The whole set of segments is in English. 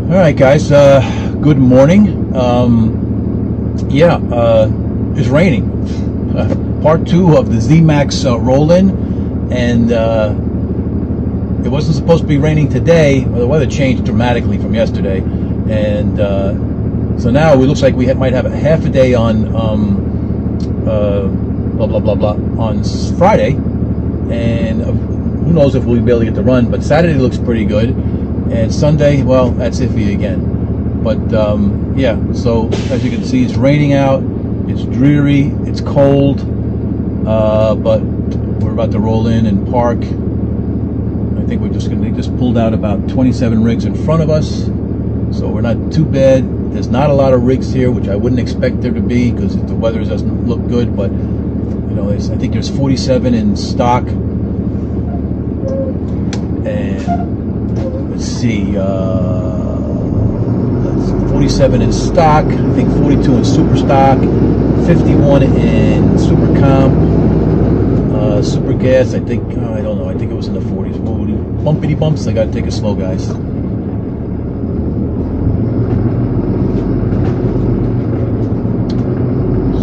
All right, guys. Good morning. It's raining. Part two of the zMax roll-in, and it wasn't supposed to be raining today. Well, the weather changed dramatically from yesterday, and so now it looks like we might have a half a day on blah blah blah blah on Friday, and who knows if we'll be able to get the run. But Saturday looks pretty good. And Sunday, well, that's iffy again. But yeah, so as you can see, it's raining out, it's dreary, it's cold, but we're about to roll in and park. I think they just pulled out about 27 rigs in front of us, so we're not too bad. There's not a lot of rigs here, which I wouldn't expect there to be because the weather doesn't look good, but you know, I think there's 47 in stock. And let's see, 47 in stock, I think 42 in super stock, 51 in super comp, super gas, I think, I don't know, I think it was in the 40s. Whoa, bumpity bumps, I gotta take it slow, guys.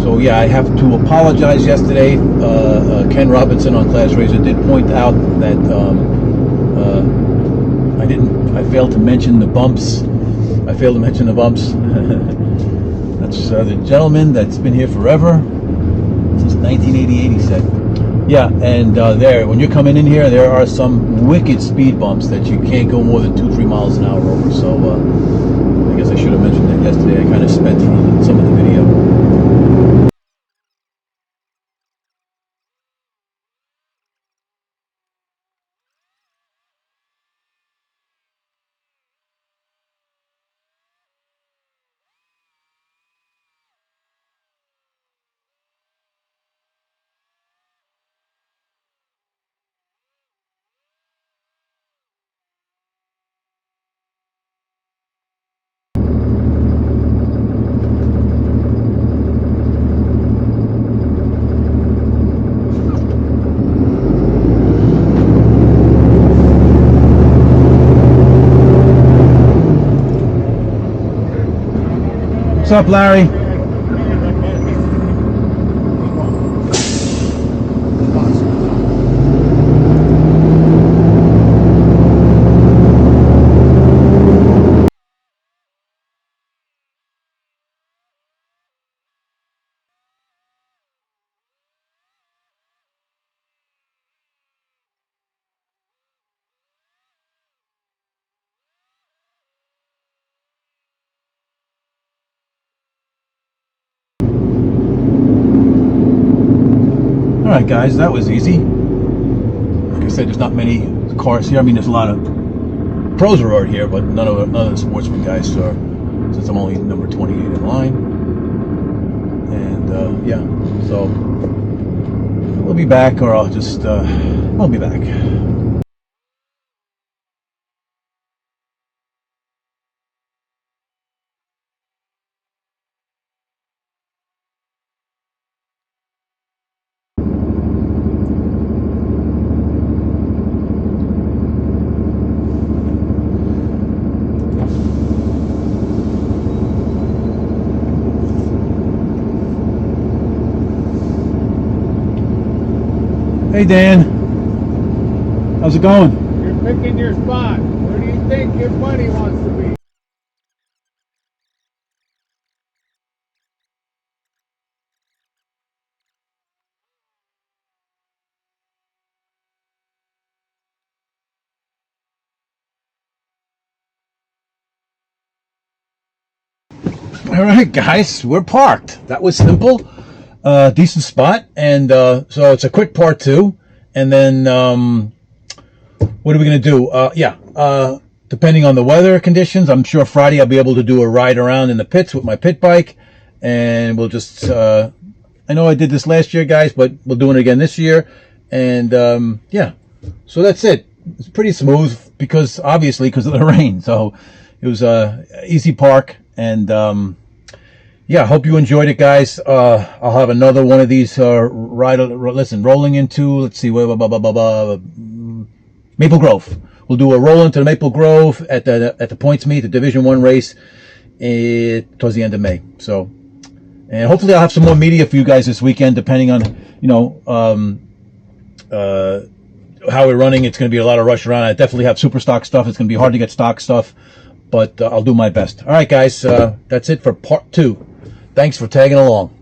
So yeah, I have to apologize yesterday. Ken Robinson on Class Razor did point out that I failed to mention the bumps. That's the gentleman that's been here forever, since 1988, he said. Yeah, and there, when you're coming in here, there are some wicked speed bumps that you can't go more than 2-3 miles an hour over. So I guess I should have mentioned that yesterday. I kind of sped through some of the video. What's up, Larry? Alright guys, that was easy. Like I said, there's not many cars here. I mean, there's a lot of pros around here, but none of the sportsman guys are, since I'm only number 28 in line. And yeah, so we'll be back, or I'll be back. Hey Dan, how's it going? You're picking your spot. Where do you think your buddy wants to be? All right, guys, we're parked. That was simple. Decent spot, and so it's a quick part two, and then what are we gonna do? Depending on the weather conditions, I'm sure Friday I'll be able to do a ride around in the pits with my pit bike, and we'll just I know I did this last year, guys, but we'll do it again this year, and yeah, so that's it. It's pretty smooth because of the rain, so it was a easy park, and yeah, I hope you enjoyed it, guys. I'll have another one of these rolling into, let's see, Maple Grove. We'll do a roll into the Maple Grove at the points meet, the Division 1 race, towards the end of May. So, and hopefully I'll have some more media for you guys this weekend, depending on, you know, how we're running. It's going to be a lot of rush around. I definitely have super stock stuff. It's going to be hard to get stock stuff, but I'll do my best. All right, guys, that's it for part 2. Thanks for tagging along.